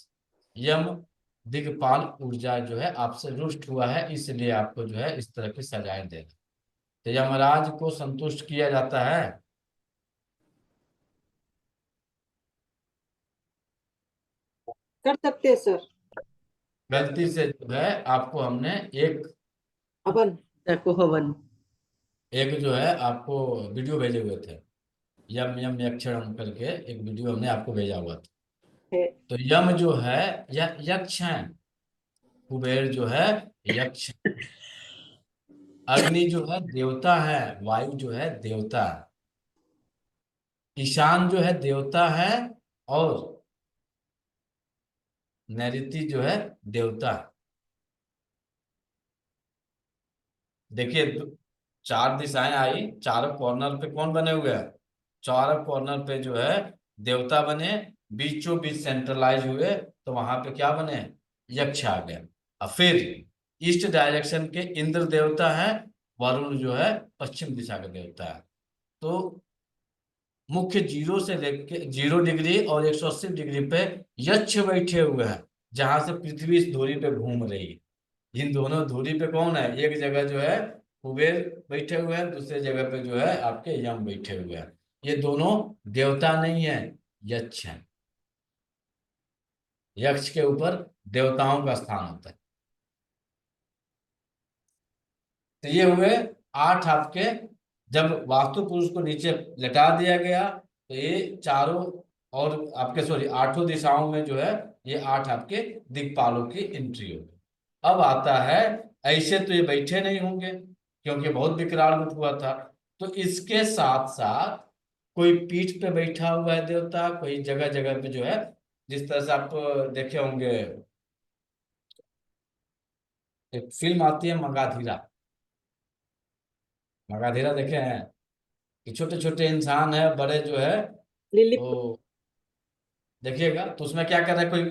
यम दिग्पाल ऊर्जा जो है आपसे रुष्ट हुआ है, इसलिए आपको जो है इस तरह की सजाएं दे रहा है। तो यमराज को संतुष्ट किया जाता है? कर सकते हैं सर। गलती से जो है आपको हमने एक अपन। को हवन। एक जो है आपको वीडियो भेजे हुए थे, यम यम यक्षरम करके एक वीडियो हमने आपको भेजा हुआ था। है। तो यम जो है यह यक्ष है, कुबेर जो है यक्ष, अग्नि जो है देवता है, वायु जो है देवता है, ईशान जो है देवता है, और नैऋति जो है देवता है। देखिए, चार दिशाएं आई, चारों कॉर्नर पे कौन बने हुए हैं? चारों कॉर्नर पे जो है देवता बने, बीचों बीच सेंट्रलाइज हुए, तो वहां पे क्या बने? यक्ष आ गए। और फिर ईस्ट डायरेक्शन के इंद्र देवता है, वरुण जो है पश्चिम दिशा का देवता है। तो मुख्य 0 डिग्री और 180 डिग्री पे यक्ष बैठे हुए हैं, जहां से पृथ्वी इस धुरी पे घूम रही है। इन दोनों धुरी पे कौन है? एक जगह जो है कुबेर बैठे हुए हैं, दूसरे जगह पे जो है आपके यम बैठे हुए हैं। ये दोनों देवता नहीं है, यक्ष हैं। यक्ष के ऊपर देवताओं का स्थान होता है। तो ये हुए 8 आपके। जब वास्तु पुरुष को नीचे लेटा दिया गया तो ये चारों और आपके सॉरी 8 दिशाओं में जो है ये 8 आपके दिक्पालों की एंट्री होगी। अब आता है, ऐसे तो ये बैठे नहीं होंगे क्योंकि बहुत विकराल रूप हुआ था। तो इसके साथ साथ कोई पीठ पे बैठा हुआ है देवता, कोई जगह जगह पे जो है, जिस तरह से आप देखे होंगे, एक फिल्म आती है मगाधीरा। मगाधीरा देखे हैं कि छोटे छोटे इंसान है, बड़े जो है लिलीपुट। तो देखिएगा, तो उसमें क्या कर रहा है, कोई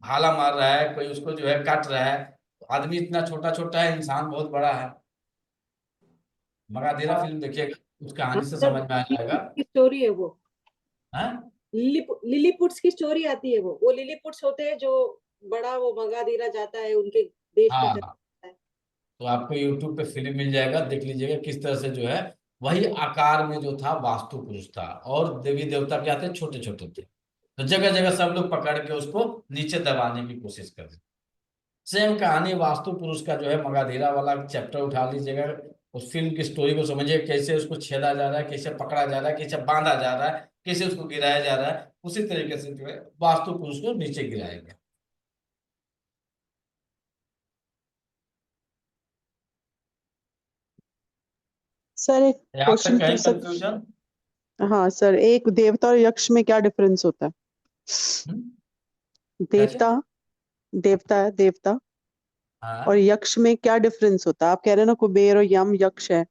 भाला मार रहा है, कोई उसको जो है काट रहा है। तो आदमी इतना छोटा छोटा है, इंसान बहुत बड़ा है। मगाधीरा फिल्म देखिएगा, उस हाँ, कहानी से मतलब समझ में आ जाएगा। की स्टोरी है वो। हाँ लिलीपुट्स की स्टोरी आती है वो लिलीपुट्स होते हैं जो बड़ा वो मगाधीरा जाता है उनके देश में हाँ, चला है। तो आपको यूट्यूब पे फिल्म मिल जाएगा, देख लीजिएगा किस तरह से जो है वही आकार में जो था वास्तु पुरुष था, और देवी देवता क्या थे? छोटे छोटे थे। तो जगह जगह सब लोग पकड़ के उसको नीचे दबाने की कोशिश कर रहे। सेम कहानी वास्तु पुरुष का जो है, मगाधीरा वाला चैप्टर उठा लीजिएगा, उस फिल्म की स्टोरी को समझिए, कैसे उसको छेदा जा रहा है, कैसे पकड़ा जा रहा है, कैसे बांधा जा रहा है, कैसे उसको गिराया जा रहा है। उसी तरीके से जो है वास्तु पुरुष को नीचे गिराया गया। सर एक यहाँ तक क्वेश्चन कहीं पूछ सक कंफ्यूजन? हाँ सर, एक देवता और यक्ष में क्या डिफरेंस होता है? कैसे? देवता देवता है देवता, और हाँ, यक्ष में क्या डिफरेंस होता है? आप कह रहे हैं ना कुबेर और यम यक्ष है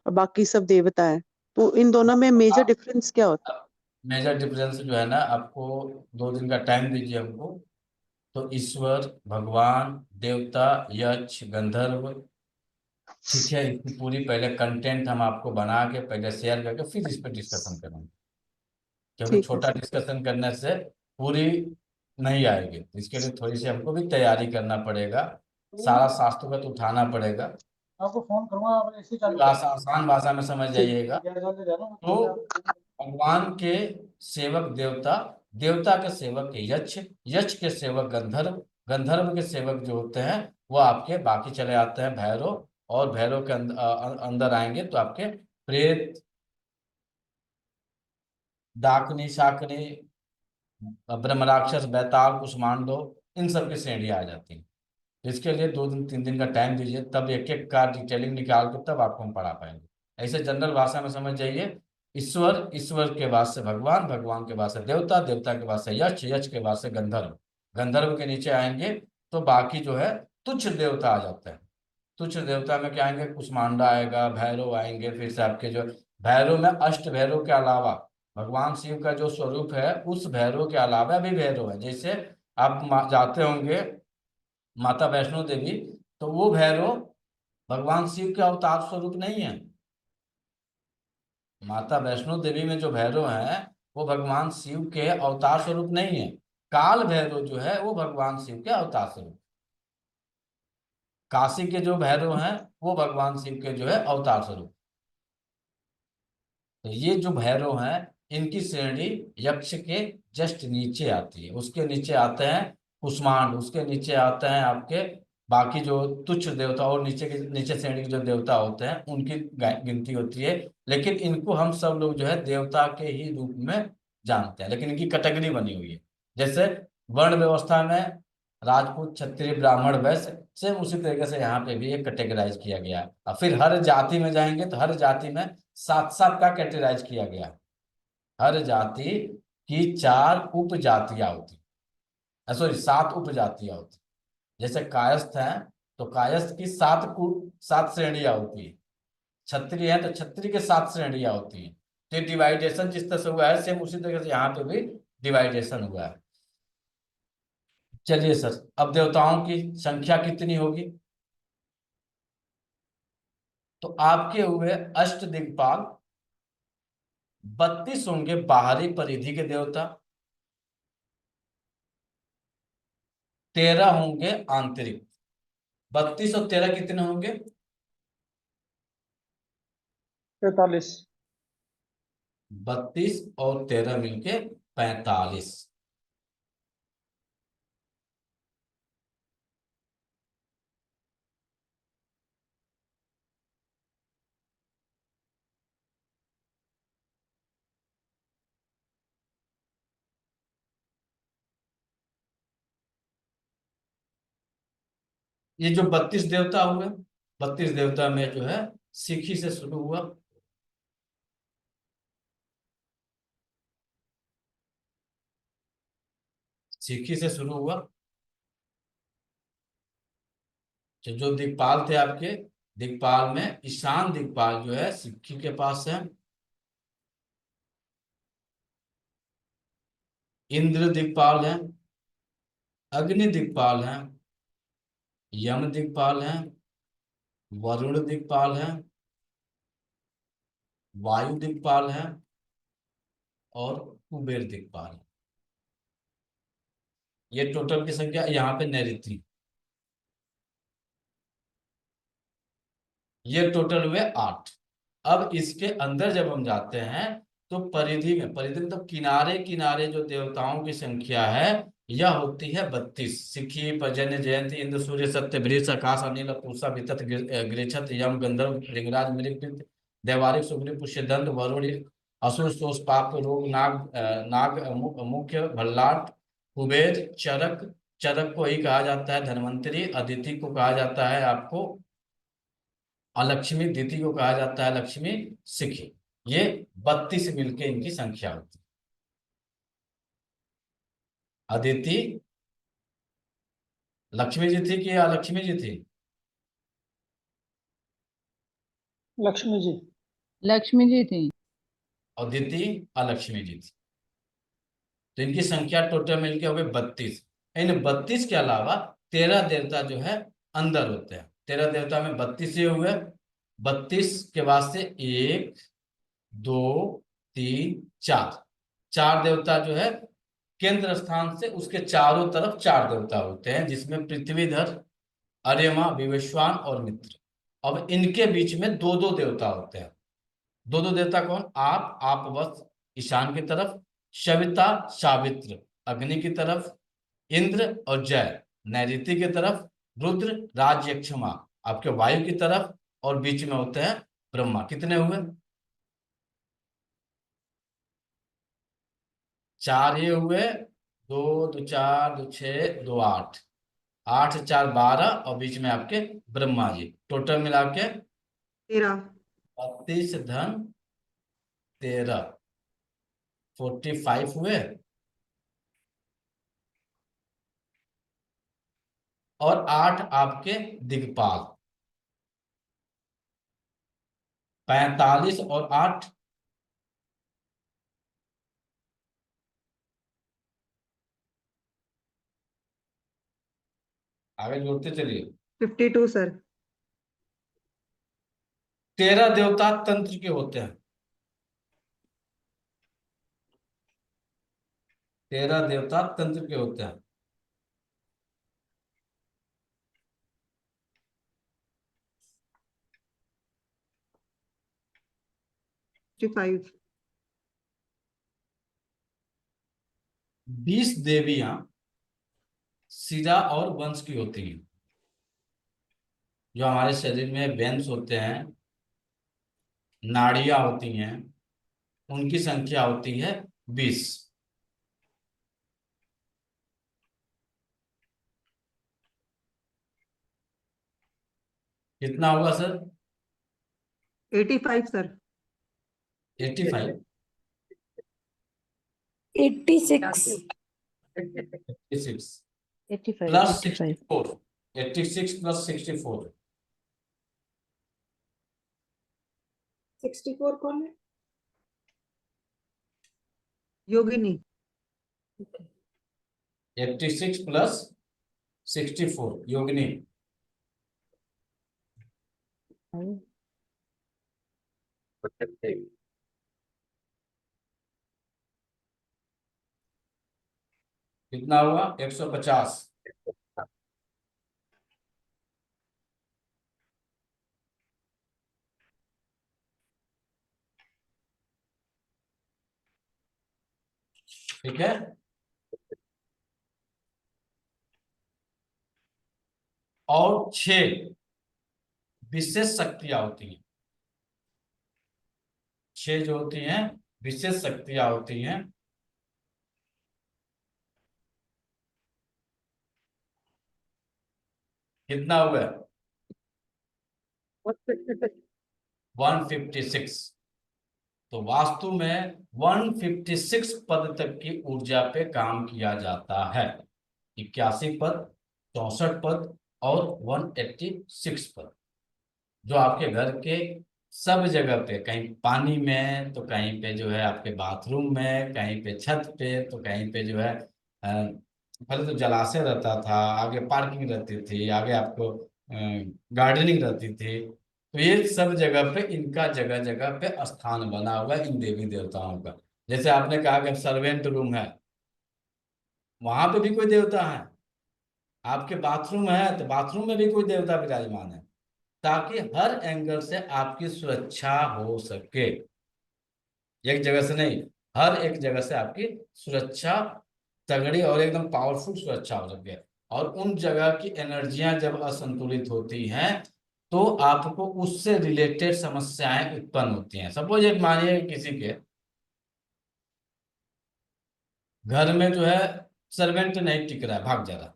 और बाकी सब देवता है, तो इन दोनों में मेजर डिफरेंस क्या होता मेजर डिफरेंस जो है ना, आपको 2 दिन का टाइम दीजिए हमको। तो ईश्वर, भगवान, देवता, यक्ष, गंधर्व, ठीक है, इसकी पूरी पहले कंटेंट हम आपको बना के पहले शेयर करके फिर इस पर डिस्कशन करेंगे, है? क्योंकि ठीक है छोटा सर। डिस्कशन करने से पूरी नहीं आएगी। इसके लिए थोड़ी सी हमको भी तैयारी करना पड़ेगा, सारा शास्त्र का तो उठाना पड़ेगा। आपको फोन करूंगा, आप ऐसे चालू आसान भाषा में समझ ठीक। जाइएगा। तो भगवान के सेवक देवता, देवता के सेवक यक्ष, यक्ष के सेवक गंधर्व, गंधर्व के सेवक जो होते हैं वो आपके बाकी चले आते हैं भैरव, और भैरव के अंदर आएंगे तो आपके प्रेत, डाकनी, शाकनी, ब्रह्म राक्षस, बैताल, कुष्मांडो, इन सब की श्रेणियां आ जाती हैं। इसके लिए 2 दिन 3 दिन का टाइम दीजिए, तब एक एक का डिटेलिंग निकाल के तब आपको हम पढ़ा पाएंगे। ऐसे जनरल भाषा में समझ जाइए, ईश्वर, ईश्वर के बाद से भगवान, भगवान के बाद से देवता, देवता के बाद से यक्ष, यक्ष के बाद से गंधर्व, गंधर्व के नीचे आएंगे तो बाकी जो है तुच्छ देवता आ जाते हैं। तुच्छ देवता में क्या आएंगे? कुष्मांडा आएगा, भैरव आएंगे, फिर से आपके जो भैरव में अष्ट भैरव के अलावा भगवान शिव का जो स्वरूप है उस भैरव के अलावा भी भैरव है। जैसे आप जाते होंगे माता वैष्णो देवी, तो वो भैरव भगवान शिव के अवतार स्वरूप नहीं है। माता वैष्णो देवी में जो भैरव है वो भगवान शिव के अवतार स्वरूप नहीं है। काल भैरव जो है वो भगवान शिव के अवतार स्वरूप। काशी के जो भैरव हैं वो भगवान शिव के जो है अवतार स्वरूप। तो ये जो भैरव हैं इनकी श्रेणी यक्ष के जस्ट नीचे आती है। उसके नीचे आते हैं कुष्मांड, उसके नीचे आते हैं आपके बाकी जो तुच्छ देवता, और नीचे के नीचे श्रेणी के जो देवता होते हैं उनकी गिनती होती है। लेकिन इनको हम सब लोग जो है देवता के ही रूप में जानते हैं, लेकिन इनकी कैटेगरी बनी हुई है। जैसे वर्ण व्यवस्था में राजपूत, क्षत्रिय, ब्राह्मण, वैश्य, सेम उसी तरीके से यहाँ पे भी एक कैटेगराइज किया गया है। और फिर हर जाति में जाएंगे तो हर जाति में सात सात का कैटेगराइज किया गया है। हर जाति की 4 उपजातियां होती, सॉरी 7 उपजातियां होती। जैसे कायस्थ हैं तो कायस्थ की 7 श्रेणियां होती है। क्षत्रिय है तो क्षत्रिय के 7 श्रेणियां होती हैं। तो ये डिवाइडेशन जिस तरह से हुआ है सेम उसी तरह से यहाँ पे भी डिवाइडेशन हुआ है। चलिए सर, अब देवताओं की संख्या कितनी होगी? तो आपके हुए अष्ट दिक्पाल 32 होंगे बाहरी परिधि के देवता, 13 होंगे आंतरिक। 32 और 13 कितने होंगे? 43। 32 और 13 मिलके 45। ये जो 32 देवता हुए, 32 देवता में जो है सिखी से शुरू हुआ, सिखी से शुरू हुआ। जो दिक्पाल थे आपके, दिक्पाल में ईशान दिक्पाल जो है सिखी के पास है। इंद्र दिक्पाल है, अग्नि दिक्पाल है, यम दिक्पाल है, वरुण दिक्पाल है, वायु दिक्पाल है और कुबेर दिक्पाल है। ये टोटल की संख्या यहाँ पे नैऋति, ये टोटल हुए 8। अब इसके अंदर जब हम जाते हैं तो परिधि में, परिधि मतलब किनारे किनारे जो देवताओं की संख्या है यह होती है 32। सिखी, पर्जन्य, जयंती, इंद्र, सूर्य, सत्य, वृष, आकाश, अनिल, पूषा, वितत, गृच्छत, यम, गंधर्व, भृंगराज, मृग, दैवारिक, सुग्रीव, पुष्यदंत, वरुण, असुर, सोस, पाप, रोग, नाग, मुख्य, भल्लाट, कुबेर, चरक, चरक को ही कहा जाता है धन्वंतरी, अदिति को कहा जाता है आपको अलक्ष्मी, दिति को कहा जाता है लक्ष्मी, सिखी। ये 32 मिलके इनकी संख्या होती है। अदिति लक्ष्मी जी थी कि अलक्ष्मी जी थी? लक्ष्मी जी। लक्ष्मी जी थी। और दिति अलक्ष्मी जी थी। तो इनकी संख्या टोटल मिलके हो गई 32। इन 32 के अलावा 13 देवता जो है अंदर होते हैं। 13 देवता में 32 ये हुए। 32 के बाद से 1 2 3 4, 4 देवता जो है केंद्र स्थान से उसके चारों तरफ 4 देवता होते हैं, जिसमें पृथ्वीधर, अर्यमा, विवस्वान और मित्र। अब इनके बीच में 2-2 देवता होते हैं। 2-2 देवता कौन? आप बस ईशान की तरफ, सविता, सावित्र अग्नि की तरफ, इंद्र और जय नैऋति की तरफ, रुद्र, राजयक्षमा आपके वायु की तरफ, और बीच में होते हैं ब्रह्मा। कितने हुए? 4 ये हुए, 2 2 4 2 6 2 8, 8 4 12 और बीच में आपके ब्रह्मा जी। टोटल मिला के 13। 32 धन 13, 45 हुए। और 8 आपके दिग्पाल, 45 और 8 आगे जोड़ते चलिए। 52 सर। 13 देवता तंत्र के होते हैं। 13 देवता तंत्र के होते हैं। 55। 20 देवियां सिरा और वंश की होती हैं। जो हमारे शरीर में वेन्स होते हैं, नाड़ियां होती हैं, उनकी संख्या होती है 20। कितना होगा सर? 85 सर। 85, 86 86 85 प्लस 85 64, 86 प्लस 64 64 कौन है? योगिनी। 86 प्लस 64 योगिनी। कितना हुआ? 150। ठीक है। और 6 विशेष शक्तियां होती हैं। 6 जो होती हैं विशेष शक्तियां होती हैं। कितना हुआ? 156। तो वास्तु में 156 पद तक की ऊर्जा पे काम किया जाता है। 81 पद, 64 पद और 186 पद, जो आपके घर के सब जगह पे, कहीं पानी में तो कहीं पे जो है आपके बाथरूम में, कहीं पे छत पे तो कहीं पे जो है पहले तो जलाशय रहता था, आगे पार्किंग रहती थी, आगे आपको गार्डनिंग रहती थी। तो ये सब जगह पे इनका जगह जगह पे स्थान बना हुआ है इन देवी देवताओं का। जैसे आपने कहा कि सर्वेंट रूम है, वहां पे भी कोई देवता है। आपके बाथरूम है तो बाथरूम में भी कोई देवता विराजमान है, ताकि हर एंगल से आपकी सुरक्षा हो सके। एक जगह से नहीं, हर एक जगह से आपकी सुरक्षा तगड़ी और एकदम पावरफुल सुरक्षा हो सके। और उन जगह की एनर्जियां जब असंतुलित होती हैं तो आपको उससे रिलेटेड समस्याएं उत्पन्न होती हैं। सपोज एक मानिए किसी के घर में जो है सर्वेंट नहीं टिक रहा है, भाग जा रहा है,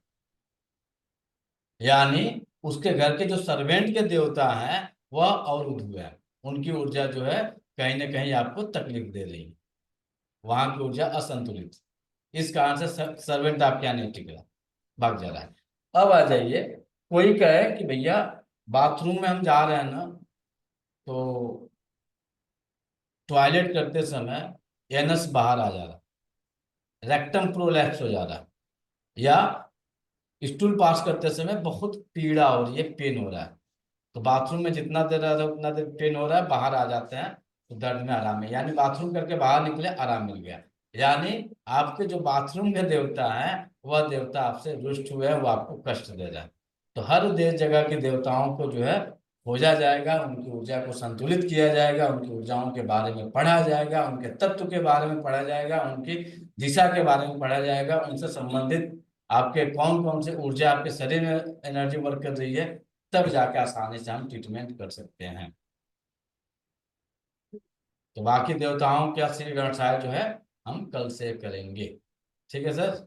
यानी उसके घर के जो सर्वेंट के देवता हैं वह अवरुद्ध हुए हैं, उनकी ऊर्जा जो है कहीं ना कहीं आपको तकलीफ दे रही है, वहां की ऊर्जा असंतुलित, इस कारण से सर्वेंट आपके यहाँ नहीं टिक रहा, भाग जा रहा है। अब आ जाइए, कोई कहे कि भैया बाथरूम में हम जा रहे हैं ना, तो टॉयलेट करते समय एनस बाहर आ जा रहा है, रेक्टम प्रोलैप्स हो जा रहा है, या स्टूल पास करते समय बहुत पीड़ा हो रही है, पेन हो रहा है, तो बाथरूम में जितना देर रहा था उतना देर पेन हो रहा है, बाहर आ जाते हैं तो दर्द में आराम है, यानी बाथरूम करके बाहर निकले आराम मिल गया। यानी आपके जो बाथरूम के देवता हैं वह देवता आपसे रुष्ट हुए हैं, वो आपको कष्ट दे रहा है। तो हर देश जगह के देवताओं को जो है खोजा जाएगा, उनकी ऊर्जा को संतुलित किया जाएगा, उनकी ऊर्जाओं के बारे में पढ़ा जाएगा, उनके तत्व के बारे में पढ़ा जाएगा, उनकी दिशा के बारे में पढ़ा जाएगा, उनसे संबंधित आपके कौन कौन से ऊर्जा आपके शरीर में एनर्जी वर्क कर रही है, तब जाके आसानी से हम ट्रीटमेंट कर सकते हैं। तो बाकी देवताओं का श्री गणेशाय जो है हम कल से करेंगे। ठीक है सर।